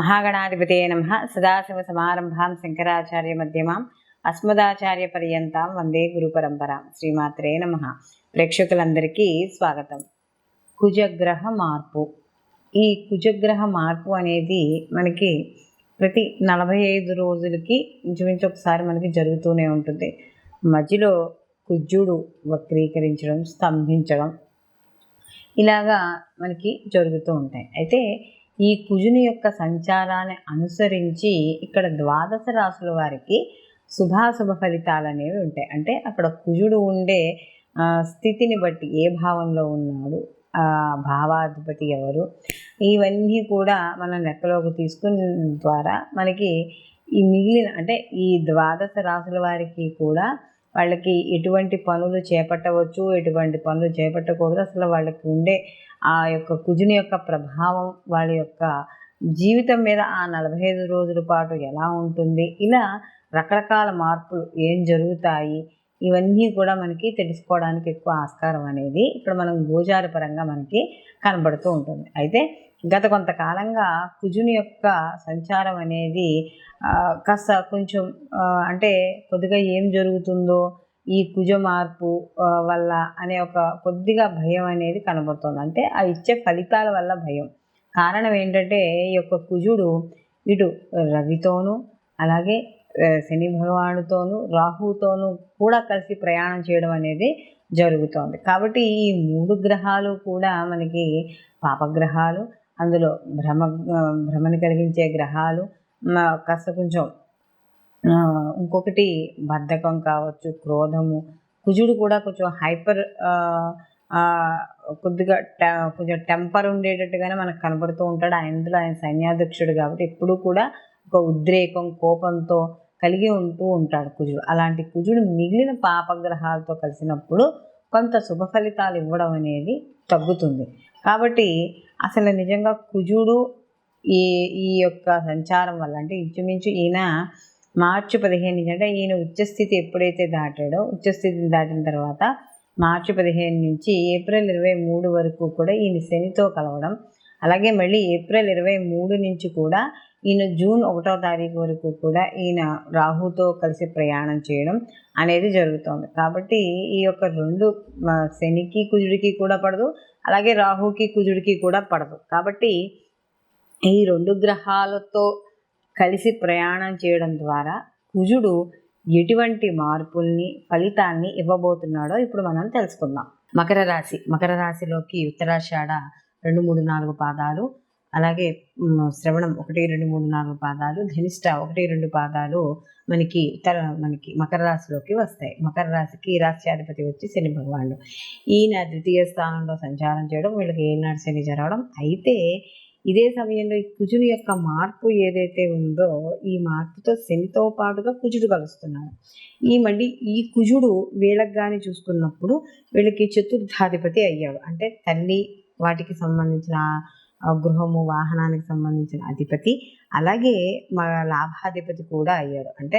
महागणाधिपतये नमः। सदाशिवसमारम्भां शंकराचार्यमध्यमाम् अस्मदाचार्यपर्यन्तां వందే గురుపరంపరాం. శ్రీమాత్రే నమః. ప్రేక్షకులందరికీ స్వాగతం. కుజగ్రహ మార్పు. ఈ కుజగ్రహ మార్పు అనేది మనకి ప్రతి 45 రోజులకి ఇంచుమించు ఒకసారి మనకి జరుగుతూనే ఉంటుంది. మధ్యలో కుజుడు వక్రీకరించడం, స్తంభించడం ఇలాగా మనకి జరుగుతూ ఉంటాయి. అయితే ఈ కుజుని యొక్క సంచారాన్ని అనుసరించి ఇక్కడ ద్వాదశ రాశుల వారికి శుభాశుభ ఫలితాలు అనేవి ఉంటాయి. అంటే అక్కడ కుజుడు ఉండే స్థితిని బట్టి ఏ భావంలో ఉన్నాడు, ఆ భావాధిపతి ఎవరు, ఇవన్నీ కూడా మనం లెక్కలోకి తీసుకున్న ద్వారా మనకి ఈ మిగిలిన అంటే ఈ ద్వాదశ రాశుల వారికి కూడా వాళ్ళకి ఎటువంటి పనులు చేపట్టవచ్చు, ఎటువంటి పనులు చేపట్టకూడదు, అసలు వాళ్ళకి ఉండే ఆ యొక్క కుజుని యొక్క ప్రభావం వాళ్ళ యొక్క జీవితం మీద ఆ 45 రోజుల పాటు ఎలా ఉంటుంది, ఇలా రకరకాల మార్పులు ఏం జరుగుతాయి, ఇవన్నీ కూడా మనకి తెలుసుకోవడానికి ఎక్కువ ఆస్కారం అనేది ఇక్కడ మనం గోచార పరంగా మనకి కనబడుతూ ఉంటుంది. అయితే గత కొంతకాలంగా కుజుని యొక్క సంచారం అనేది కాస్త కొంచెం అంటే కొద్దిగా ఏం జరుగుతుందో ఈ కుజ మార్పు వల్ల అనే ఒక కొద్దిగా భయం అనేది కనబడుతుంది. అంటే ఆ ఇచ్చే ఫలితాల వల్ల భయం. కారణం ఏంటంటే ఈ యొక్క కుజుడు ఇటు రవితోనూ అలాగే శని భగవానుతోనూ రాహుతోనూ కూడా కలిసి ప్రయాణం చేయడం అనేది జరుగుతోంది. కాబట్టి ఈ 3 గ్రహాలు కూడా మనకి పాపగ్రహాలు, అందులో భ్రమని కలిగించే గ్రహాలు, కాస్త కొంచెం ఇంకొకటి బద్ధకం కావచ్చు, క్రోధము. కుజుడు కూడా కొంచెం హైపర్ కొద్దిగా కొంచెం టెంపర్ ఉండేటట్టుగానే మనకు కనబడుతూ ఉంటాడు. ఆయన సైన్యాధ్యక్షుడు కాబట్టి ఎప్పుడూ కూడా ఒక ఉద్రేకం, కోపంతో కలిగి ఉంటూ ఉంటాడు కుజుడు. అలాంటి కుజుడు మిగిలిన పాపగ్రహాలతో కలిసినప్పుడు కొంత శుభ ఫలితాలు ఇవ్వడం అనేది తగ్గుతుంది. కాబట్టి అసలు నిజంగా కుజుడు ఈ యొక్క సంచారం వల్ల అంటే ఇంచుమించు ఈయన మార్చి 15 నుంచి అంటే ఈయన ఉచ్చస్థితి ఎప్పుడైతే దాటాడో, ఉచ్చస్థితిని దాటిన తర్వాత మార్చి 15 నుంచి ఏప్రిల్ 23 వరకు కూడా ఈయన శనితో కలవడం, అలాగే మళ్ళీ ఏప్రిల్ 23 నుంచి కూడా ఈయన జూన్ 1వ తారీఖు వరకు కూడా ఈయన రాహుతో కలిసి ప్రయాణం చేయడం అనేది జరుగుతుంది. కాబట్టి ఈ యొక్క 2 శనికి కుజుడికి కూడా పడదు, అలాగే రాహుకి కుజుడికి కూడా పడదు. కాబట్టి ఈ 2 గ్రహాలతో కలిసి ప్రయాణం చేయడం ద్వారా కుజుడు ఎటువంటి మార్పుల్ని, ఫలితాన్ని ఇవ్వబోతున్నాడో ఇప్పుడు మనం తెలుసుకుందాం. మకర రాశిలోకి ఉత్తరాషాఢ 2, 3, 4 పాదాలు, అలాగే శ్రవణం 1, 2, 3, 4 పాదాలు, ధనిష్ట 1, 2 పాదాలు మనకి మకర రాశిలోకి వస్తాయి. మకర రాశికి రాశ్యాధిపతి వచ్చి శని భగవానుడు. ఈయన ద్వితీయ స్థానంలో సంచారం చేయడం, వీళ్ళకి ఏనాడు శని జరగడం. అయితే ఇదే సమయంలో ఈ కుజుని యొక్క మార్పు ఏదైతే ఉందో ఈ మార్పుతో శనితో పాటుగా కుజుడు కలుస్తున్నాడు. ఈ కుజుడు వీళ్ళకి కానీ చూసుకున్నప్పుడు వీళ్ళకి చతుర్థాధిపతి అయ్యాడు. అంటే తల్లి వాటికి సంబంధించిన గృహము, వాహనానికి సంబంధించిన అధిపతి, అలాగే లాభాధిపతి కూడా అయ్యాడు. అంటే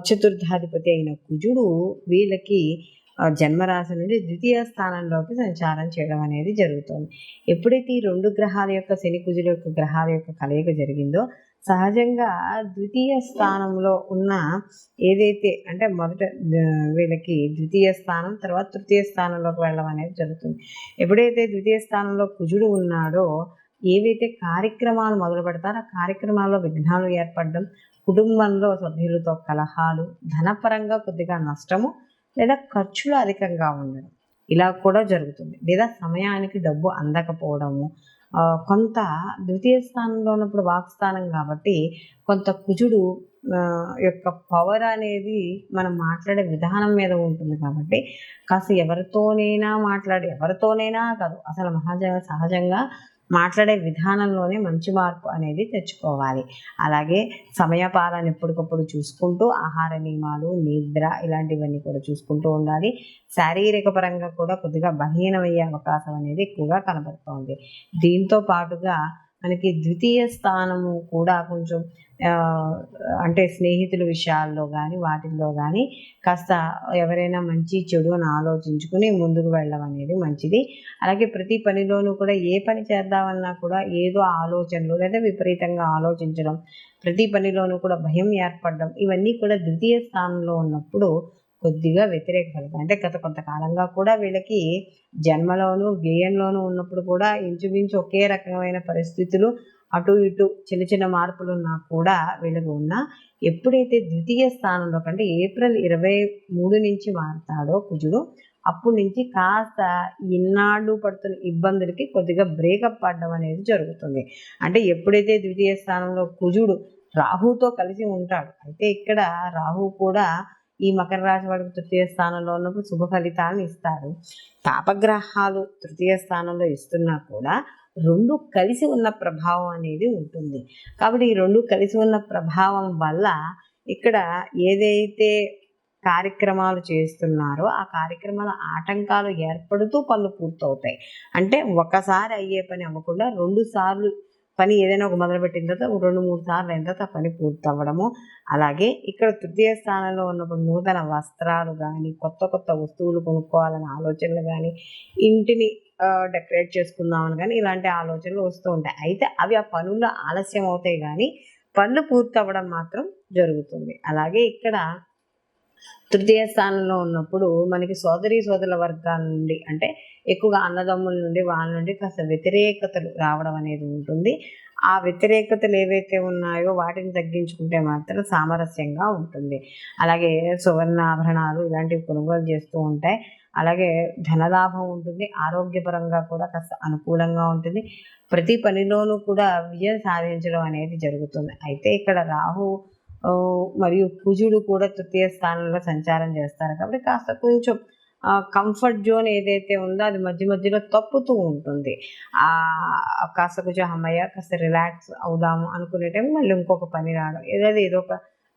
చతుర్థాధిపతి అయిన కుజుడు వీళ్ళకి జన్మరాశి నుండి ద్వితీయ స్థానంలోకి సంచారం చేయడం అనేది జరుగుతుంది. ఎప్పుడైతే ఈ 2 గ్రహాల యొక్క శని కుజుల యొక్క గ్రహాల యొక్క కలయిక జరిగిందో సహజంగా ద్వితీయ స్థానంలో ఉన్న ఏదైతే అంటే మొదట వీళ్ళకి ద్వితీయ స్థానం, తర్వాత తృతీయ స్థానంలోకి వెళ్ళడం అనేది జరుగుతుంది. ఎప్పుడైతే ద్వితీయ స్థానంలో కుజుడు ఉన్నాడో ఏవైతే కార్యక్రమాలు మొదలు పెడతారో ఆ కార్యక్రమాల్లో విఘ్నాలు ఏర్పడడం, కుటుంబంలో సభ్యులతో కలహాలు, ధనపరంగా కొద్దిగా నష్టము లేదా ఖర్చులు అధికంగా ఉండడం ఇలా కూడా జరుగుతుంది. లేదా సమయానికి డబ్బు అందకపోవడము, కొంత ద్వితీయ స్థానంలో ఉన్నప్పుడు వాక్స్థానం కాబట్టి కొంత కుజుడు యొక్క పవర్ అనేది మనం మాట్లాడే విధానం మీద ఉంటుంది. కాబట్టి కాస్త ఎవరితోనైనా కాదు, అసలు సహజంగా మాట్లాడే విధానంలోనే మంచి మార్పు అనేది తెచ్చుకోవాలి. అలాగే సమయపాలన ఎప్పటికప్పుడు చూసుకుంటూ ఆహార నియమాలు, నిద్ర ఇలాంటివన్నీ కూడా చూసుకుంటూ ఉండాలి. శారీరక పరంగా కూడా కొద్దిగా బలహీనమయ్యే అవకాశం అనేది ఎక్కువగా కనబడుతోంది. దీంతో పాటుగా మనకి ద్వితీయ స్థానము కూడా కొంచెం అంటే స్నేహితుల విషయాల్లో కానీ వాటిల్లో కానీ కాస్త ఎవరైనా మంచి చెడు అని ఆలోచించుకుని ముందుకు వెళ్ళడం అనేది మంచిది. అలాగే ప్రతి పనిలోనూ కూడా ఏ పని చేద్దామన్నా కూడా ఏదో ఆలోచనలు లేదా విపరీతంగా ఆలోచించడం, ప్రతి పనిలోనూ కూడా భయం ఏర్పడడం, ఇవన్నీ కూడా ద్వితీయ స్థానంలో ఉన్నప్పుడు కొద్దిగా వ్యతిరేక ఫలితం. అంటే గత కొంతకాలంగా కూడా వీళ్ళకి జన్మలోను వ్యయంలోనూ ఉన్నప్పుడు కూడా ఇంచుమించు ఒకే రకమైన పరిస్థితులు, అటు ఇటు చిన్న చిన్న మార్పులు ఉన్నా కూడా వీళ్ళకు ఉన్న ఎప్పుడైతే ద్వితీయ స్థానంలో కంటే ఏప్రిల్ 23 నుంచి మారుతాడో కుజుడు, అప్పటి నుంచి కాస్త ఇన్నాళ్ళు పడుతున్న ఇబ్బందులకి కొద్దిగా బ్రేకప్ పడడం అనేది జరుగుతుంది. అంటే ఎప్పుడైతే ద్వితీయ స్థానంలో కుజుడు రాహుతో కలిసి ఉంటాడు, అయితే ఇక్కడ రాహు కూడా ఈ మకర రాశి వాడికి తృతీయ స్థానంలో ఉన్నప్పుడు శుభ ఫలితాలను ఇస్తారు. పాపగ్రహాలు తృతీయ స్థానంలో ఇస్తున్నా కూడా రెండు కలిసి ఉన్న ప్రభావం అనేది ఉంటుంది. కాబట్టి ఈ రెండు కలిసి ఉన్న ప్రభావం వల్ల ఇక్కడ ఏదైతే కార్యక్రమాలు చేస్తున్నారో ఆ కార్యక్రమాల ఆటంకాలు ఏర్పడుతూ పనులు పూర్తవుతాయి. అంటే ఒకసారి అయ్యే పని అవ్వకుండా 2 సార్లు పని ఏదైనా ఒక మొదలుపెట్టిన తర్వాత 2-3 సార్లు అయిన తర్వాత ఆ పని పూర్తి అవ్వడము. అలాగే ఇక్కడ తృతీయ స్థానంలో ఉన్నప్పుడు నూతన వస్త్రాలు కానీ, కొత్త కొత్త వస్తువులు కొనుక్కోవాలనే ఆలోచనలు కానీ, ఇంటిని డెకరేట్ చేసుకుందామని కానీ ఇలాంటి ఆలోచనలు వస్తూ ఉంటాయి. అయితే అవి ఆ పనుల్లో ఆలస్యం అవుతాయి కానీ పనులు పూర్తి అవ్వడం మాత్రం జరుగుతుంది. అలాగే ఇక్కడ తృతీయ స్థానంలో ఉన్నప్పుడు మనకి సోదరుల వర్గాల నుండి, అంటే ఎక్కువగా అన్నదమ్ముల నుండి వాళ్ళ నుండి కాస్త వ్యతిరేకతలు రావడం అనేది ఉంటుంది. ఆ వ్యతిరేకతలు ఏవైతే ఉన్నాయో వాటిని తగ్గించుకుంటే మాత్రం సామరస్యంగా ఉంటుంది. అలాగే సువర్ణాభరణాలు ఇలాంటివి కొనుగోలు చేస్తూ ఉంటాయి. అలాగే ధనలాభం ఉంటుంది. ఆరోగ్యపరంగా కూడా కాస్త అనుకూలంగా ఉంటుంది. ప్రతి పనిలోనూ కూడా విజయం సాధించడం అనేది జరుగుతుంది. అయితే ఇక్కడ రాహు మరియు కుజుడు కూడా తృతీయ స్థానంలో సంచారం చేస్తారు కాబట్టి కాస్త కొంచెం కంఫర్ట్ జోన్ ఏదైతే ఉందో అది మధ్య మధ్యలో తప్పుతూ ఉంటుంది. కాస్త కొంచెం అమ్మయ్య కాస్త రిలాక్స్ అవుదాము అనుకునే టైం మళ్ళీ ఇంకొక పని రావడం, ఏదో ఒక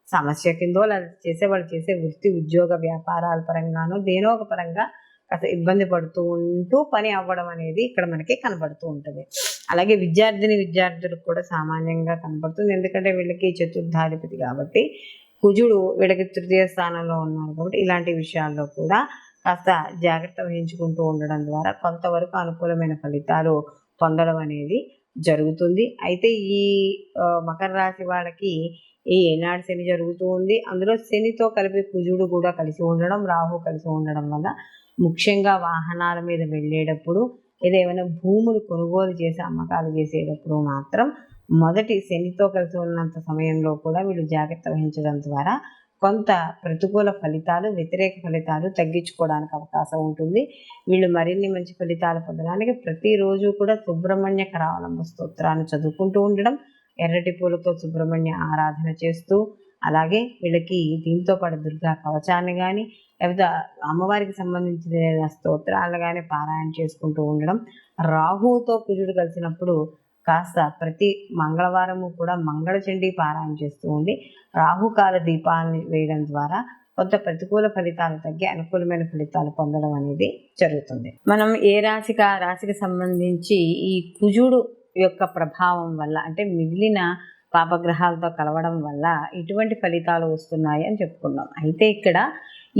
సమస్య కిందో లేదా వాళ్ళు చేసే వృత్తి ఉద్యోగ వ్యాపారాల పరంగానో దేనో ఒక పరంగా కాస్త ఇబ్బంది పడుతూ ఉంటూ పని అవ్వడం అనేది ఇక్కడ మనకి కనబడుతూ ఉంటుంది. అలాగే విద్యార్థులకు కూడా సామాన్యంగా కనబడుతుంది. ఎందుకంటే వీళ్ళకి చతుర్థాధిపతి కాబట్టి కుజుడు వీళ్ళకి తృతీయ స్థానంలో ఉన్నారు కాబట్టి ఇలాంటి విషయాల్లో కూడా కాస్త జాగ్రత్త వహించుకుంటూ ఉండడం ద్వారా కొంతవరకు అనుకూలమైన ఫలితాలు పొందడం అనేది జరుగుతుంది. అయితే ఈ మకర రాశి వాళ్ళకి ఈ ఏనాడు శని జరుగుతూ ఉంది. అందులో శనితో కలిపి కుజుడు కూడా కలిసి ఉండడం, రాహు కలిసి ఉండడం వల్ల ముఖ్యంగా వాహనాల మీద వెళ్ళేటప్పుడు ఏదేమైనా భూములు కొనుగోలు చేసి అమ్మకాలు చేసేటప్పుడు మాత్రం మొదటి శనితో కలిసి ఉన్నంత సమయంలో కూడా వీళ్ళు జాగ్రత్త వహించడం ద్వారా కొంత ప్రతికూల ఫలితాలు, వ్యతిరేక ఫలితాలు తగ్గించుకోవడానికి అవకాశం ఉంటుంది. వీళ్ళు మరిన్ని మంచి ఫలితాలు పొందడానికి ప్రతిరోజు కూడా సుబ్రహ్మణ్య కరావలంబ స్తోత్రాన్ని చదువుకుంటూ ఉండడం, ఎర్రటి పూలతో సుబ్రహ్మణ్య ఆరాధన చేస్తూ, అలాగే వీళ్ళకి దీంతో పాటు దుర్గా కవచాన్ని కానీ లేకపోతే అమ్మవారికి సంబంధించిన స్తోత్రాలు కానీ పారాయణ చేసుకుంటూ ఉండడం. రాహుతో కుజుడు కలిసినప్పుడు కాస్త ప్రతి మంగళవారము కూడా మంగళచండీ పారాయణ చేస్తూ ఉండి రాహుకాల దీపాలను వేయడం ద్వారా కొంత ప్రతికూల ఫలితాలు తగ్గి అనుకూలమైన ఫలితాలు పొందడం అనేది జరుగుతుంది. మనం ఏ రాశికి ఆ రాశికి సంబంధించి ఈ కుజుడు యొక్క ప్రభావం వల్ల, అంటే మిగిలిన పాపగ్రహాలతో కలవడం వల్ల ఇటువంటి ఫలితాలు వస్తున్నాయి అని చెప్పుకున్నాం. అయితే ఇక్కడ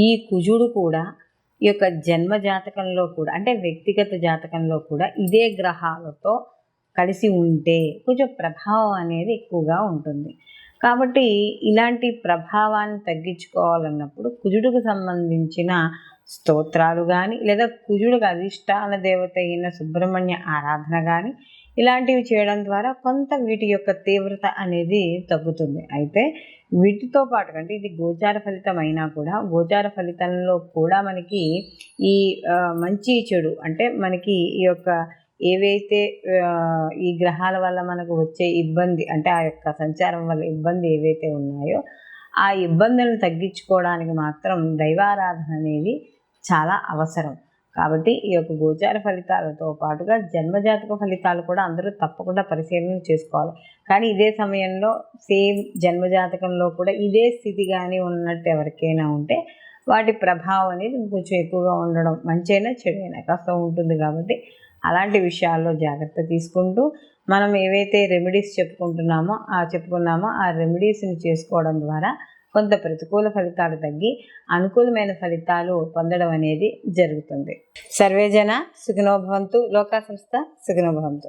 ఈ కుజుడు కూడా ఈ యొక్క జన్మ జాతకంలో కూడా, అంటే వ్యక్తిగత జాతకంలో కూడా ఇదే గ్రహాలతో కలిసి ఉంటే కొంచెం ప్రభావం అనేది ఎక్కువగా ఉంటుంది. కాబట్టి ఇలాంటి ప్రభావాన్ని తగ్గించుకోవాలన్నప్పుడు కుజుడికి సంబంధించిన స్తోత్రాలు కానీ లేదా కుజుడికి అధిష్టాన దేవత అయిన సుబ్రహ్మణ్య ఆరాధన కానీ ఇలాంటివి చేయడం ద్వారా కొంత వీటి యొక్క తీవ్రత అనేది తగ్గుతుంది. అయితే వీటితో పాటు, అంటే ఇది గోచార ఫలితం అయినా కూడా గోచార ఫలితంలో కూడా మనకి ఈ మంచి చెడు, అంటే మనకి ఈ యొక్క ఏవైతే ఈ గ్రహాల వల్ల మనకు వచ్చే ఇబ్బంది, అంటే ఆ యొక్క సంచారం వల్ల ఇబ్బంది ఏవైతే ఉన్నాయో ఆ ఇబ్బందులను తగ్గించుకోవడానికి మాత్రం దైవారాధన అనేది చాలా అవసరం. కాబట్టి ఈ యొక్క గోచార ఫలితాలతో పాటుగా జన్మజాతక ఫలితాలు కూడా అందరూ తప్పకుండా పరిశీలన చేసుకోవాలి. కానీ ఇదే సమయంలో సేమ్ జన్మజాతకంలో కూడా ఇదే స్థితి కానీ ఉన్నట్టు ఎవరికైనా ఉంటే వాటి ప్రభావం అనేది కొంచెం ఎక్కువగా ఉండడం మంచైనా చెడైనా కాస్త ఉంటుంది. కాబట్టి అలాంటి విషయాల్లో జాగ్రత్త తీసుకుంటూ మనం ఏవైతే రెమెడీస్ చెప్పుకున్నామో ఆ రెమెడీస్ని చేసుకోవడం ద్వారా కొంత ప్రతికూల ఫలితాలు తగ్గి అనుకూలమైన ఫలితాలు పొందడం అనేది జరుగుతుంది. సర్వేజన సుఖినో భవంతు. లోకా సంస్థ సుఖినో భవంతు.